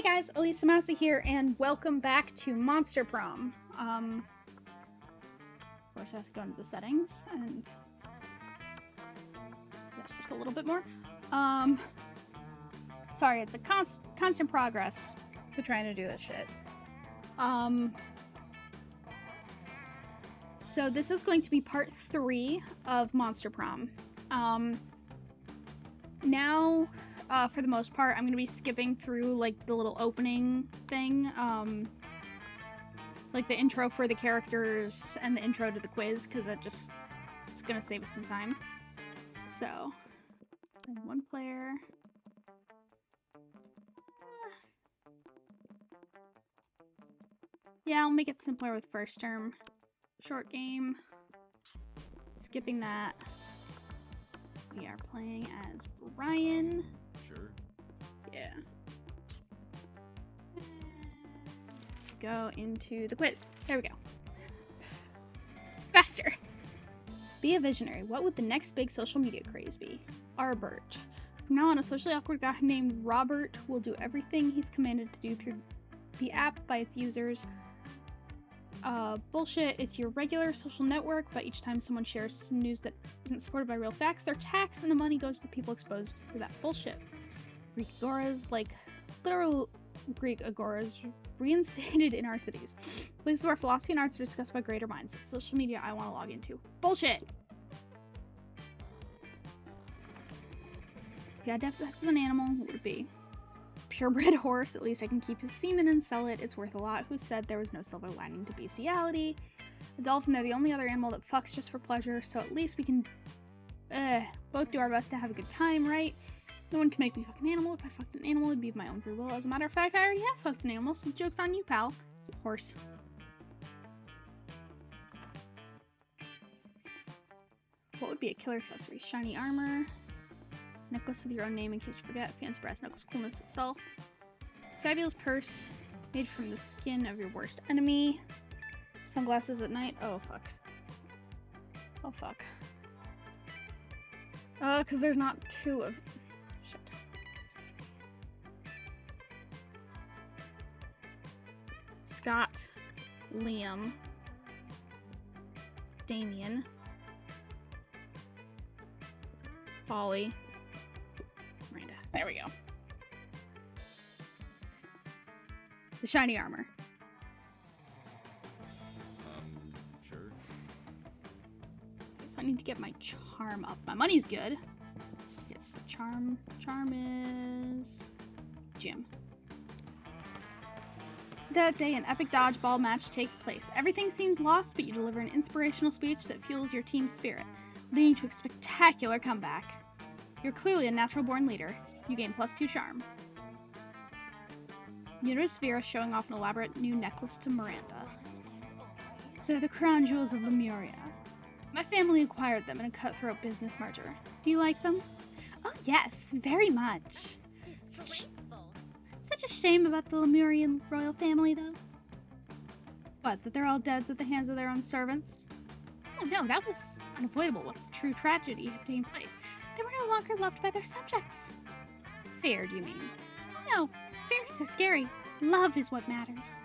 Hey guys, Elisa Massa here, and welcome back to Monster Prom. Of course I have to go into the settings, and yeah, just a little bit more. Sorry, it's a constant progress to trying to do this shit. So this is going to be part 3 of Monster Prom. Now, for the most part, I'm going to be skipping through, like, the little opening thing, like the intro for the characters and the intro to the quiz, because it's going to save us some time. So, one player. Yeah, I'll make it simpler with first term. Short game. Skipping that. We are playing as Brian. Sure. Yeah. Go into the quiz. There we go. Faster. Be a visionary. What would the next big social media craze be? Arbert. From now on, a socially awkward guy named Robert will do everything he's commanded to do through the app by its users. Bullshit. It's your regular social network, but each time someone shares news that isn't supported by real facts, they're taxed and the money goes to the people exposed to that bullshit. Greek agoras, like literal Greek agoras, reinstated in our cities. Places where philosophy and arts are discussed by greater minds. It's social media I want to log into. Bullshit! If you had to have sex with an animal, what would it be? Purebred horse, at least I can keep his semen and sell it. It's worth a lot. Who said there was no silver lining to bestiality? A dolphin, they're the only other animal that fucks just for pleasure, so at least we can both do our best to have a good time, right? No one can make me fuck an animal. If I fucked an animal, it'd be of my own free will. As a matter of fact, I already have fucked an animal, so the joke's on you, pal. Horse. What would be a killer accessory? Shiny armor. Necklace with your own name in case you forget. Fancy brass knuckles, coolness itself. Fabulous purse made from the skin of your worst enemy. Sunglasses at night. Oh fuck. Oh fuck. Cause there's not two of. Shit. Scott, Liam, Damien, Polly. Miranda. There we go. The shiny armor. Sure. So I need to get my charm up. My money's good. Get the charm. Charm is Jim. That day, an epic dodgeball match takes place. Everything seems lost, but you deliver an inspirational speech that fuels your team's spirit, leading to a spectacular comeback. You're clearly a natural-born leader. You gain +2 charm. Universe Vera showing off an elaborate new necklace to Miranda. They're the crown jewels of Lemuria. My family acquired them in a cutthroat business merger. Do you like them? Oh yes, very much. Such a shame about the Lemurian royal family, though. What, that they're all dead at the hands of their own servants? Oh no, that was unavoidable once the true tragedy had taken place. They were no longer loved by their subjects. Fear, do you mean? No, fear is so scary. Love is what matters.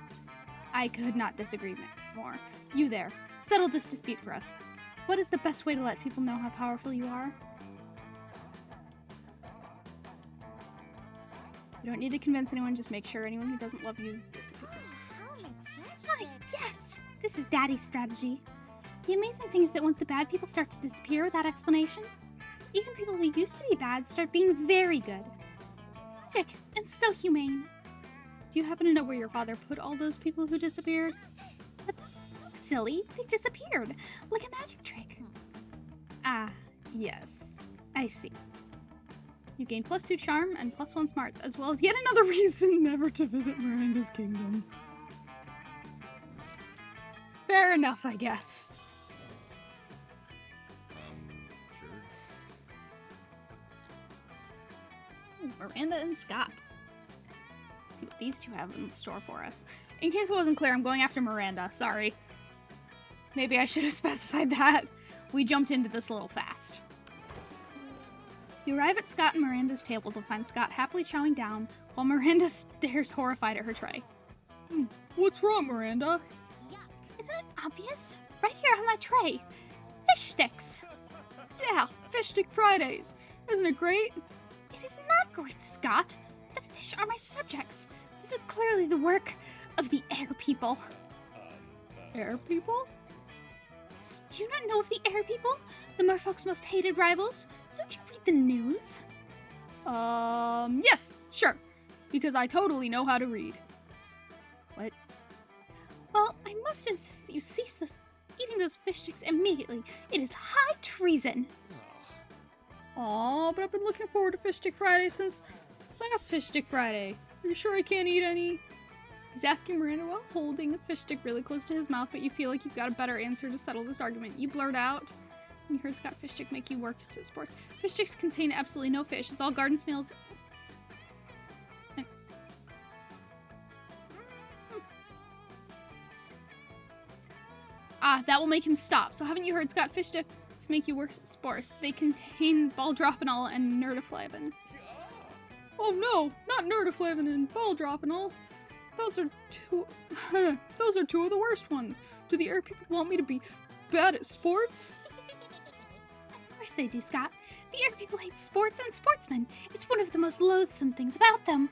I could not disagree more. You there, settle this dispute for us. What is the best way to let people know how powerful you are? You don't need to convince anyone, just make sure anyone who doesn't love you disappears. Ah, yes! This is Daddy's strategy. The amazing thing is that once the bad people start to disappear without explanation, even people who used to be bad start being very good. It's magic, and so humane. Do you happen to know where your father put all those people who disappeared? But silly, they disappeared, like a magic trick. Ah, yes, I see. You gain +2 charm and +1 smarts, as well as yet another reason never to visit Miranda's kingdom. Fair enough, I guess. Sure. Ooh, Miranda and Scott. Let's see what these two have in store for us. In case it wasn't clear, I'm going after Miranda. Sorry. Maybe I should have specified that. We jumped into this a little fast. You arrive at Scott and Miranda's table to find Scott happily chowing down, while Miranda stares horrified at her tray. What's wrong, Miranda? Isn't it obvious? Right here on my tray. Fish sticks. Yeah, Fish Stick Fridays. Isn't it great? It is not great, Scott. The fish are my subjects. This is clearly the work of the air people. Air people? Do you not know of the air people? The merfolk's most hated rivals? Don't you read the news? Yes, sure. Because I totally know how to read. What? Well, I must insist that you cease eating those fish sticks immediately. It is high treason. Aw, but I've been looking forward to Fish Stick Friday since last Fish Stick Friday. Are you sure I can't eat any? He's asking Miranda while holding a fish stick really close to his mouth, but you feel like you've got a better answer to settle this argument. You blurt out. You heard Scott Fish Stick make you work at sports. Fish sticks contain absolutely no fish. It's all garden snails. That will make him stop. So haven't you heard Scott Fish Sticks make you work at sports? They contain baldropinol and nerdiflavin. Oh no, not nerdiflavin and baldropinol. Those are two of the worst ones. Do the air people want me to be bad at sports? Of course they do, Scott. The air people hate sports and sportsmen. It's one of the most loathsome things about them.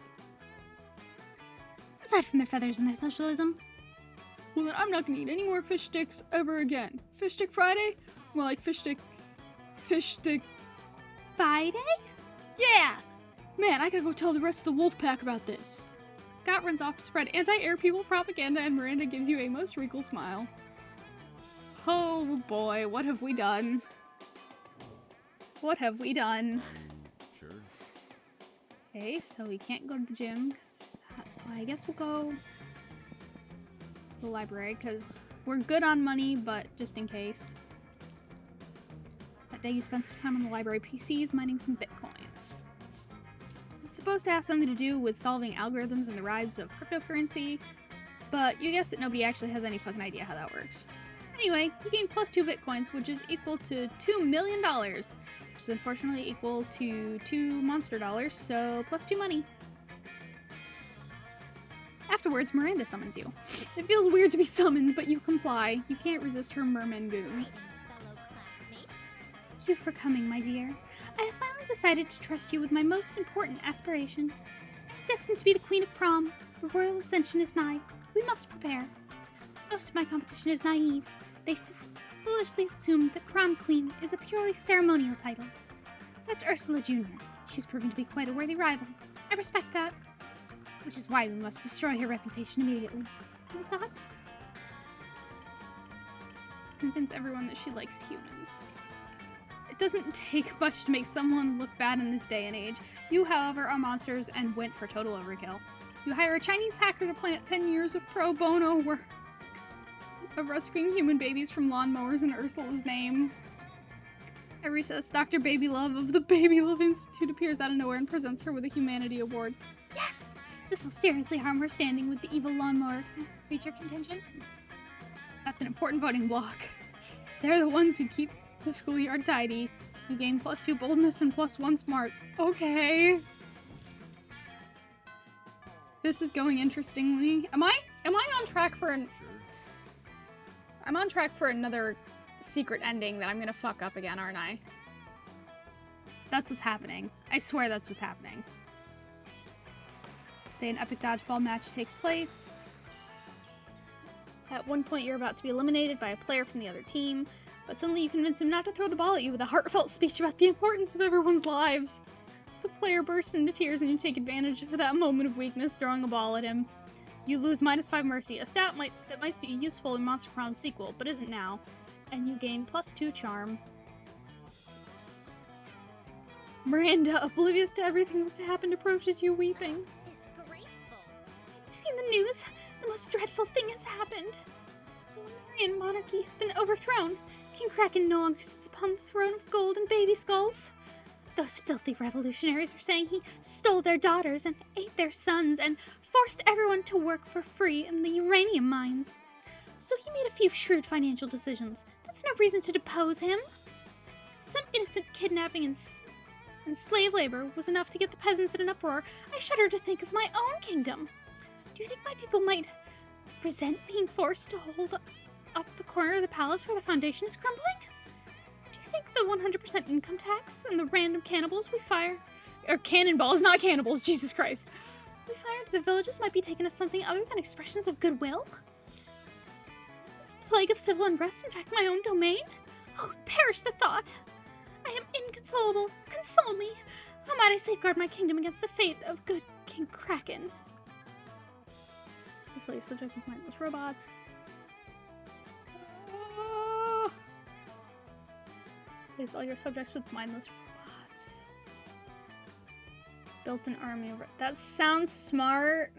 Aside from their feathers and their socialism. Well, then I'm not gonna eat any more fish sticks ever again. Fish Stick Friday? More like Fish Stick Friday? Yeah! Man, I gotta go tell the rest of the wolf pack about this. Scott runs off to spread anti-air people propaganda, and Miranda gives you a most regal smile. Oh boy, what have we done? What have we done? Sure. Okay, so we can't go to the gym, so I guess we'll go to the library, because we're good on money, but just in case. That day you spent some time on the library PCs mining some bitcoins. This is supposed to have something to do with solving algorithms and the rise of cryptocurrency, but you guess that nobody actually has any fucking idea how that works. Anyway, you gain plus 2 bitcoins, which is equal to $2 million, which is unfortunately equal to 2 monster dollars, so plus 2 money. Afterwards, Miranda summons you. It feels weird to be summoned, but you comply. You can't resist her merman goons. Thank you for coming, my dear. I have finally decided to trust you with my most important aspiration. I'm destined to be the Queen of Prom. The royal ascension is nigh. We must prepare. Most of my competition is naive. They foolishly assume that Prom Queen is a purely ceremonial title. Except Ursula Jr. She's proven to be quite a worthy rival. I respect that. Which is why we must destroy her reputation immediately. Any thoughts? To convince everyone that she likes humans. It doesn't take much to make someone look bad in this day and age. You, however, are monsters and went for total overkill. You hire a Chinese hacker to plant 10 years of pro bono work of rescuing human babies from lawnmowers in Ursula's name. At recess, Dr. Babylove of the Babylove Institute appears out of nowhere and presents her with a Humanity Award. Yes! This will seriously harm her standing with the evil lawnmower creature contingent. That's an important voting block. They're the ones who keep the schoolyard tidy. You gain plus 2 boldness and plus 1 smarts. Okay. This is going interestingly. Am I on track for Sure. I'm on track for another secret ending that I'm gonna fuck up again, aren't I? That's what's happening. I swear that's what's happening. Today an epic dodgeball match takes place. At one point you're about to be eliminated by a player from the other team, but suddenly you convince him not to throw the ball at you with a heartfelt speech about the importance of everyone's lives. The player bursts into tears and you take advantage of that moment of weakness, throwing a ball at him. You lose -5 mercy, a stat that might be useful in Monster Prom's sequel, but isn't now, and you gain plus 2 charm. Miranda, oblivious to everything that's happened, approaches you weeping. Have you seen the news? The most dreadful thing has happened. The Lemurian monarchy has been overthrown. King Kraken no longer sits upon the throne of gold and baby skulls. Those filthy revolutionaries are saying he stole their daughters and ate their sons and forced everyone to work for free in the uranium mines. So he made a few shrewd financial decisions. That's no reason to depose him. Some innocent kidnapping and and slave labor was enough to get the peasants in an uproar, I shudder to think of my own kingdom. Do you think my people might resent being forced to hold up the corner of the palace where the foundation is crumbling? Do you think the 100% income tax and the random cannibals we fire... Or cannonballs, not cannibals, Jesus Christ. We fire into the villages might be taken as something other than expressions of goodwill? This plague of civil unrest infect my own domain? Oh, perish the thought! I am inconsolable. Console me. How might I safeguard my kingdom against the fate of good King Kraken? This is subject with mindless robots. Place all your subjects with mindless robots. Built an army over. That sounds smart.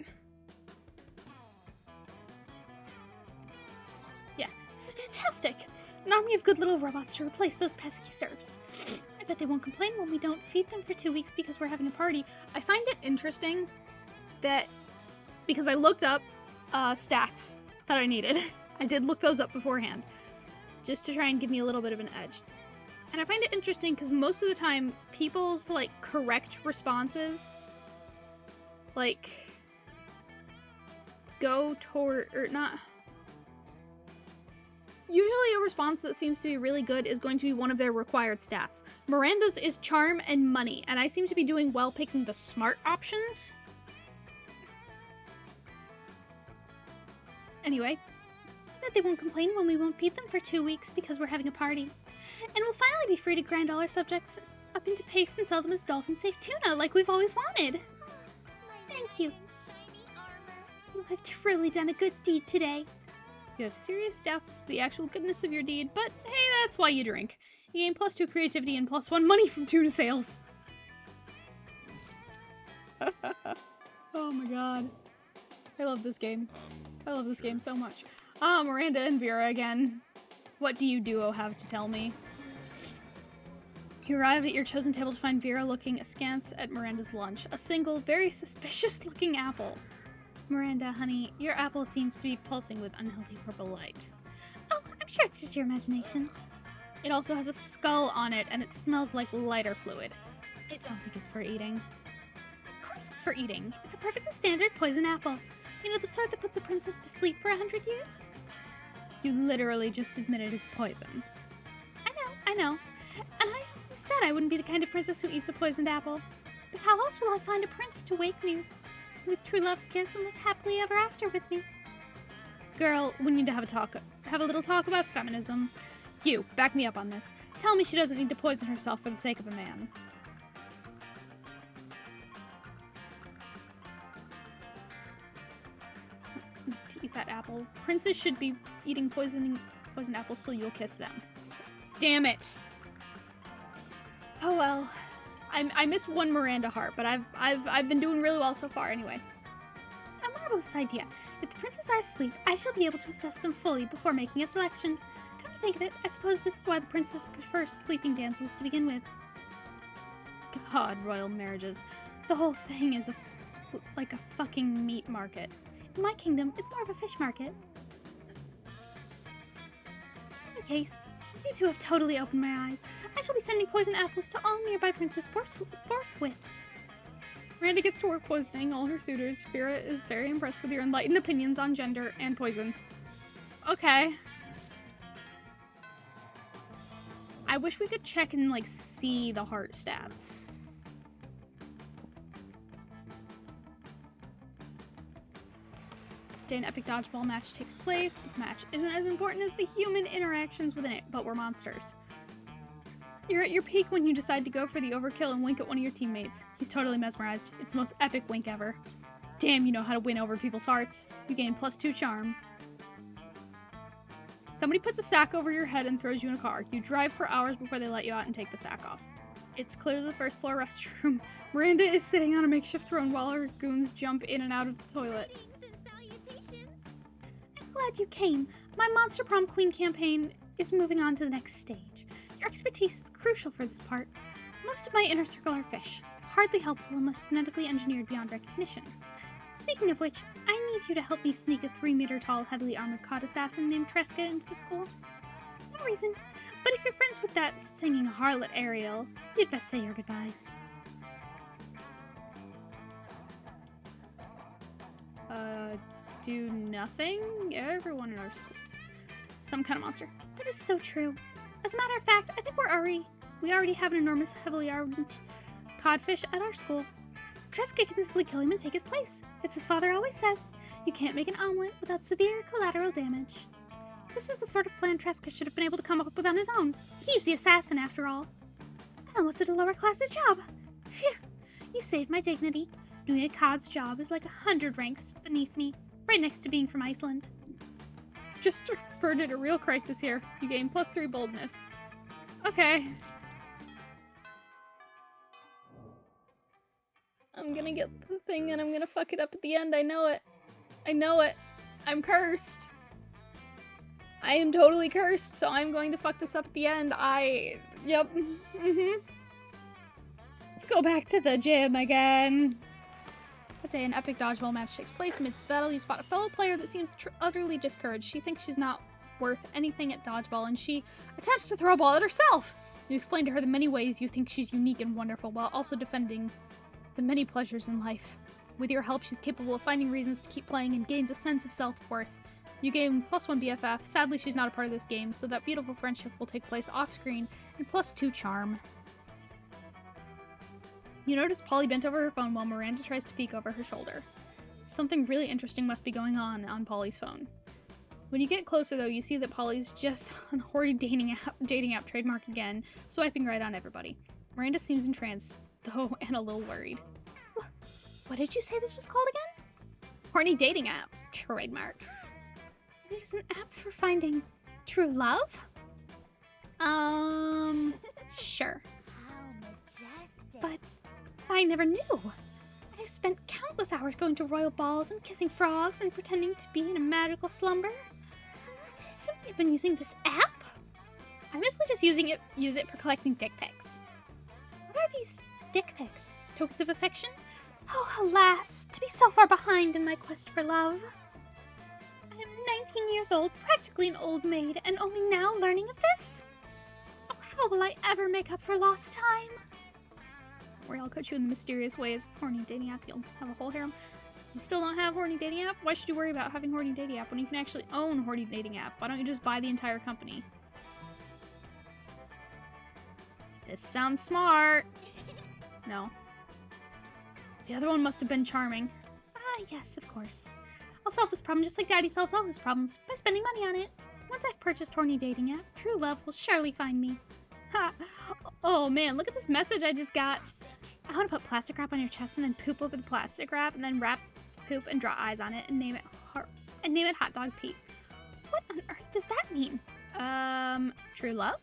Yeah, this is fantastic. An army of good little robots to replace those pesky serfs. I bet they won't complain when we don't feed them for 2 weeks because we're having a party. I find it interesting that, because I looked up stats that I needed. I did look those up beforehand, just to try and give me a little bit of an edge. And I find it interesting because most of the time, people's, like, correct responses, like, go toward, or not... Usually a response that seems to be really good is going to be one of their required stats. Miranda's is charm and money, and I seem to be doing well picking the smart options. Anyway, I bet they won't complain when we won't feed them for 2 weeks because we're having a party. And we'll finally be free to grind all our subjects up into paste and sell them as dolphin-safe tuna like we've always wanted. Thank you. You have truly done a good deed today. You have serious doubts as to the actual goodness of your deed, but hey, that's why you drink. You gain +2 creativity and +1 money from tuna sales. Oh my god. I love this game. I love this game so much. Miranda and Vera again. What do you duo have to tell me? You arrive at your chosen table to find Vera looking askance at Miranda's lunch. A single, very suspicious-looking apple. Miranda, honey, your apple seems to be pulsing with unhealthy purple light. Oh, I'm sure it's just your imagination. It also has a skull on it, and it smells like lighter fluid. I don't think it's for eating. Of course it's for eating. It's a perfectly standard poison apple. You know, the sort that puts a princess to sleep for 100 years? You literally just admitted it's poison. I know. And I always said I wouldn't be the kind of princess who eats a poisoned apple. But how else will I find a prince to wake me with true love's kiss and live happily ever after with me? Girl, we need to have a little talk about feminism. You, back me up on this. Tell me she doesn't need to poison herself for the sake of a man. To eat that apple. Princes should be eating poisoned apples so you'll kiss them. Damn it! Oh well. I missed one Miranda heart, but I've been doing really well so far anyway. A marvelous idea. If the princes are asleep, I shall be able to assess them fully before making a selection. Come to think of it, I suppose this is why the princes prefer sleeping damsels to begin with. God, royal marriages. The whole thing is like a fucking meat market. In my kingdom, it's more of a fish market. In any case, you two have totally opened my eyes. I shall be sending poison apples to all nearby princes forthwith. Miranda gets to work poisoning all her suitors. Vera is very impressed with your enlightened opinions on gender and poison. Okay. I wish we could check and, like, see the heart stats. An epic dodgeball match takes place, but the match isn't as important as the human interactions within it, but we're monsters. You're at your peak when you decide to go for the overkill and wink at one of your teammates. He's totally mesmerized. It's the most epic wink ever. Damn, you know how to win over people's hearts. You gain +2 charm. Somebody puts a sack over your head and throws you in a car. You drive for hours before they let you out and take the sack off. It's clearly the first floor restroom. Miranda is sitting on a makeshift throne while her goons jump in and out of the toilet. I'm glad you came. My Monster Prom Queen campaign is moving on to the next stage. Your expertise is crucial for this part. Most of my inner circle are fish, hardly helpful unless genetically engineered beyond recognition. Speaking of which, I need you to help me sneak a 3-meter tall, heavily armored cod assassin named Tresca into the school. I'm reason. But if you're friends with that singing harlot Ariel, you'd best say your goodbyes. Do nothing? Everyone in our schools. Some kind of monster. That is so true. As a matter of fact, I think we already have an enormous, heavily armed codfish at our school. Tresca can simply kill him and take his place. As his father always says, you can't make an omelet without severe collateral damage. This is the sort of plan Tresca should have been able to come up with on his own. He's the assassin, after all. I almost did a lower class's job. Phew, you saved my dignity. Doing a cod's job is like 100 ranks beneath me, right next to being from Iceland. Just averted a real crisis here. You gain +3 boldness. Okay. I'm gonna get the thing and I'm gonna fuck it up at the end. I know it. I know it. I'm cursed. I am totally cursed, so I'm going to fuck this up at the end. Yep. Let's go back to the gym again. That day, an epic dodgeball match takes place. Amidst the battle, you spot a fellow player that seems utterly discouraged. She thinks she's not worth anything at dodgeball, and she attempts to throw a ball at herself. You explain to her the many ways you think she's unique and wonderful, while also defending the many pleasures in life. With your help, she's capable of finding reasons to keep playing and gains a sense of self-worth. You gain +1 BFF. Sadly, she's not a part of this game, so that beautiful friendship will take place off-screen, and +2 charm. You notice Polly bent over her phone while Miranda tries to peek over her shoulder. Something really interesting must be going on Polly's phone. When you get closer, though, you see that Polly's just on horny dating app trademark again, swiping right on everybody. Miranda seems entranced, though, and a little worried. What did you say this was called again? Horny dating app trademark. It is an app for finding true love? Sure. How majestic. But I never knew. I've spent countless hours going to royal balls and kissing frogs and pretending to be in a magical slumber. Simply have been using this app? I mostly just use it for collecting dick pics. What are these dick pics? Tokens of affection? Oh, alas, to be so far behind in my quest for love. I am 19 years old, practically an old maid, and only now learning of this? Oh, how will I ever make up for lost time? Where I'll coach you in the mysterious ways of horny dating app. You'll have a whole harem. You still don't have horny dating app? Why should you worry about having horny dating app when you can actually own horny dating app? Why don't you just buy the entire company? This sounds smart. No. The other one must have been charming. Ah, yes, of course. I'll solve this problem just like Daddy solves all his problems, by spending money on it. Once I've purchased horny dating app, true love will surely find me. Ha! Oh man, look at this message I just got. I want to put plastic wrap on your chest and then poop over the plastic wrap and then wrap poop and draw eyes on it and name it Hot Dog Pete. What on earth does that mean? True love?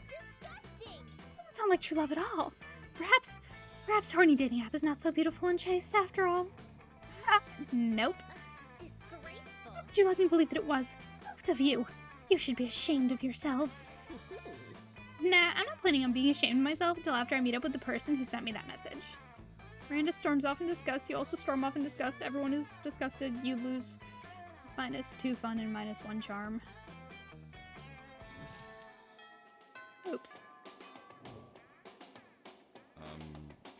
Disgusting. Doesn't sound like true love at all. Perhaps horny dating app is not so beautiful and chaste after all. Nope. Disgraceful. Would you let me believe that it was? Both of you. You should be ashamed of yourselves. Nah, I'm not planning on being ashamed of myself until after I meet up with the person who sent me that message. Miranda storms off in disgust. You also storm off in disgust. Everyone is disgusted. You lose -2 fun and -1 charm. Oops.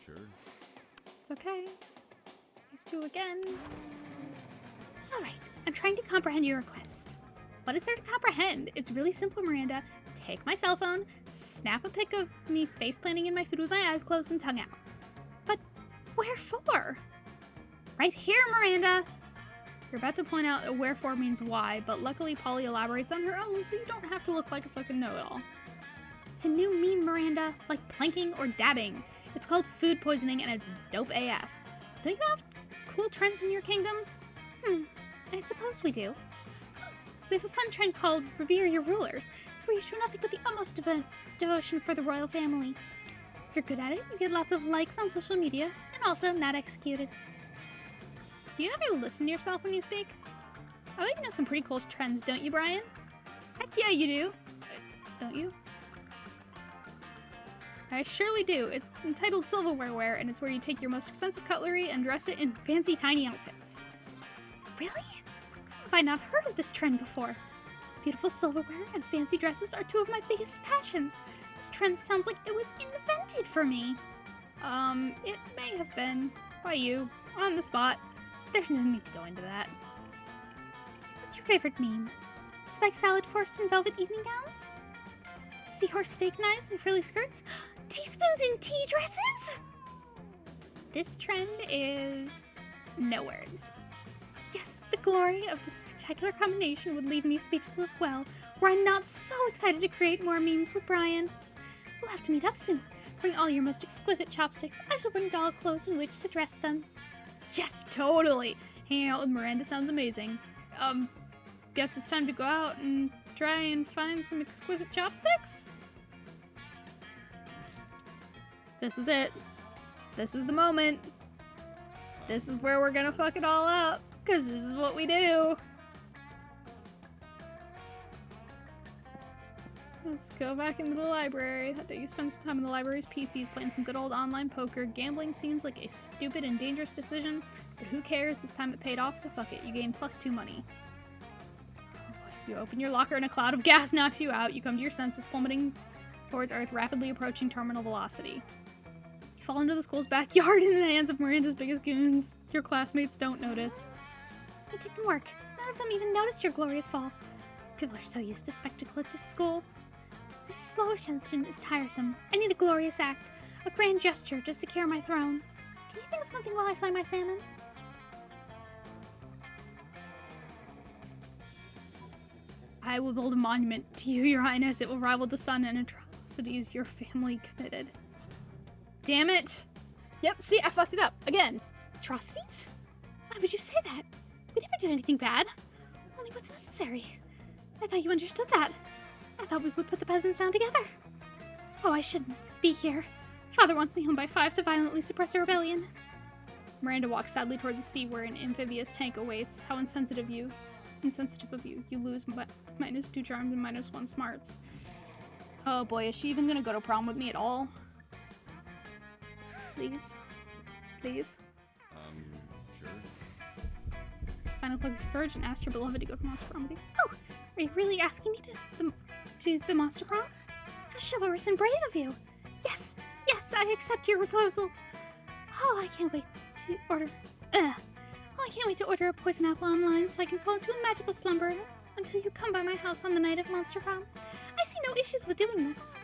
Sure. It's okay. These two again. Alright, I'm trying to comprehend your request. What is there to comprehend? It's really simple, Miranda. Take my cell phone, snap a pic of me face planting in my food with my eyes closed and tongue out. But where for? Right here, Miranda! You're about to point out that wherefore means why, but luckily Polly elaborates on her own, so you don't have to look like a fucking know-it-all. It's a new meme, Miranda. Like planking or dabbing. It's called food poisoning and it's dope AF. Don't you have cool trends in your kingdom? I suppose we do. We have a fun trend called Revere Your Rulers. It's where you show nothing but the utmost devotion for the royal family. If you're good at it, you get lots of likes on social media, and also not executed. Do you ever listen to yourself when you speak? I bet you know some pretty cool trends, don't you, Brian? Heck yeah, you do. Don't you? I surely do. It's entitled Silverware Wear, and it's where you take your most expensive cutlery and dress it in fancy tiny outfits. Really? Have I not heard of this trend before? Beautiful silverware and fancy dresses are two of my biggest passions. This trend sounds like it was invented for me. It may have been. By you. On the spot. There's no need to go into that. What's your favorite meme? Spiked salad forks and velvet evening gowns? Seahorse steak knives and frilly skirts? Teaspoons in tea dresses? This trend is no words. Yes, the glory of this spectacular combination would leave me speechless as well, were I not so excited to create more memes with Brian. We'll have to meet up soon. Bring all your most exquisite chopsticks. I shall bring doll clothes in which to dress them. Yes, totally. Hanging out with Miranda sounds amazing. Guess it's time to go out and try and find some exquisite chopsticks? This is it. This is the moment. This is where we're gonna fuck it all up, because this is what we do. Let's go back into the library. That day you spend some time in the library's PCs playing some good old online poker. Gambling seems like a stupid and dangerous decision, but who cares? This time it paid off, so fuck it. You gain +2 money. You open your locker and a cloud of gas knocks you out. You come to your senses, plummeting towards Earth, rapidly approaching terminal velocity. You fall into the school's backyard in the hands of Miranda's biggest goons. Your classmates don't notice. It didn't work. None of them even noticed your glorious fall. People are so used to spectacle at this school. This slow ascension is tiresome. I need a glorious act, a grand gesture to secure my throne. Can you think of something while I flay my salmon? I will build a monument to you, Your Highness. It will rival the sun and atrocities your family committed. Damn it! Yep, see, I fucked it up. Again. Atrocities? Why would you say that? We never did anything bad. Only what's necessary. I thought you understood that. I thought we would put the peasants down together. Oh, I shouldn't be here. Father wants me home by 5 to violently suppress a rebellion. Miranda walks sadly toward the sea where an amphibious tank awaits. How insensitive of you. You lose -2 charms and -1 smarts. Oh boy, is she even gonna go to prom with me at all? Please? Please? Sure. Finally pluck your courage and ask your beloved to go to Monster Prom with you. Oh, are you really asking me to the monster prom? How chivalrous and brave of you! Yes, I accept your proposal. Oh, I can't wait to order. I can't wait to order a poison apple online so I can fall into a magical slumber until you come by my house on the night of Monster Prom. I see no issues with doing this.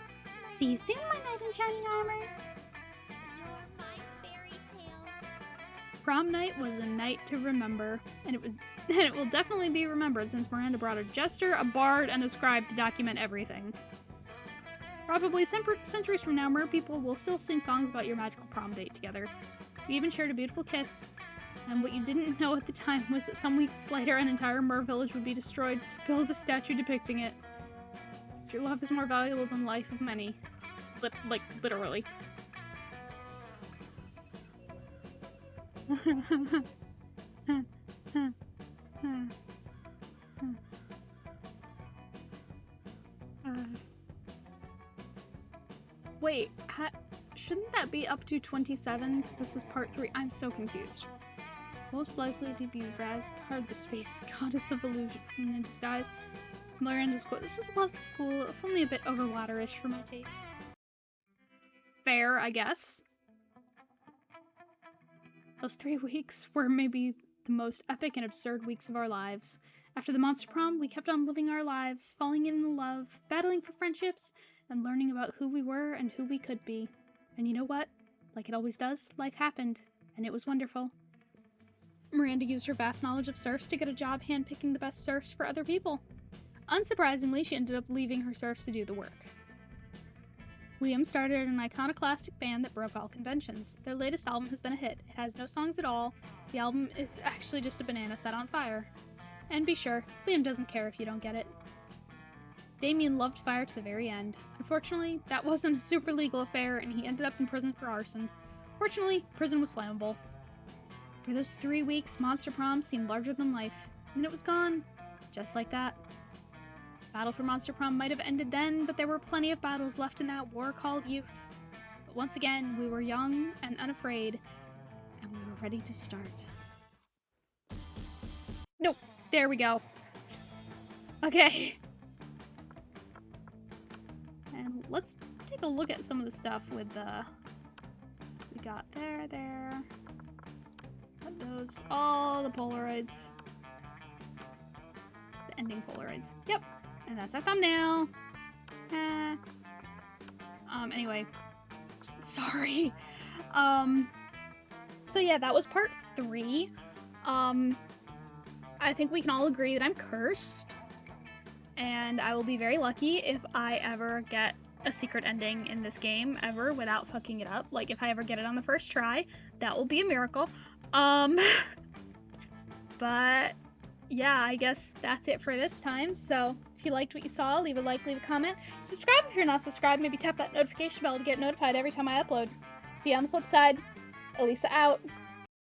See you soon, my knight in shining armor. You're my fairy tale. Prom night was a night to remember, and it will definitely be remembered since Miranda brought a jester, a bard, and a scribe to document everything. Probably centuries from now, mer people will still sing songs about your magical prom date together. You even shared a beautiful kiss, and what you didn't know at the time was that some weeks later an entire mer village would be destroyed to build a statue depicting it. So your love is more valuable than life of many. Literally. Wait, shouldn't that be up to 27? This is part 3. I'm so confused. Most likely to be Razcard, the space goddess of illusion in disguise. Miranda's quote, this was a lovely school, if only a bit overwaterish for my taste. Fair, I guess. Those 3 weeks were maybe the most epic and absurd weeks of our lives. After the Monster Prom, we kept on living our lives, falling in love, battling for friendships, and learning about who we were and who we could be. And you know what? Like it always does, life happened, and it was wonderful. Miranda used her vast knowledge of serfs to get a job handpicking the best serfs for other people. Unsurprisingly, she ended up leaving her serfs to do the work. Liam started an iconoclastic band that broke all conventions. Their latest album has been a hit. It has no songs at all. The album is actually just a banana set on fire. And be sure, Liam doesn't care if you don't get it. Damien loved fire to the very end. Unfortunately, that wasn't a super legal affair, and he ended up in prison for arson. Fortunately, prison was flammable. For those 3 weeks, Monster Prom seemed larger than life, and then it was gone. Just like that. Battle for Monster Prom might have ended then, but there were plenty of battles left in that war called youth. But once again, we were young and unafraid, and we were ready to start. Nope, there we go. Okay, let's take a look at some of the stuff with the... We got there. Got those, all the Polaroids. It's the ending Polaroids. Yep, and that's our thumbnail. Anyway, sorry. So yeah, that was part 3. I think we can all agree that I'm cursed, and I will be very lucky if I ever get a secret ending in this game ever without fucking it up. Like, if I ever get it on the first try, that will be a miracle. But yeah, I guess that's it for this time. So if you liked what you saw, leave a like, leave a comment, subscribe if you're not subscribed, maybe tap that notification bell to get notified every time I upload. See you on the flip side. Elisa out.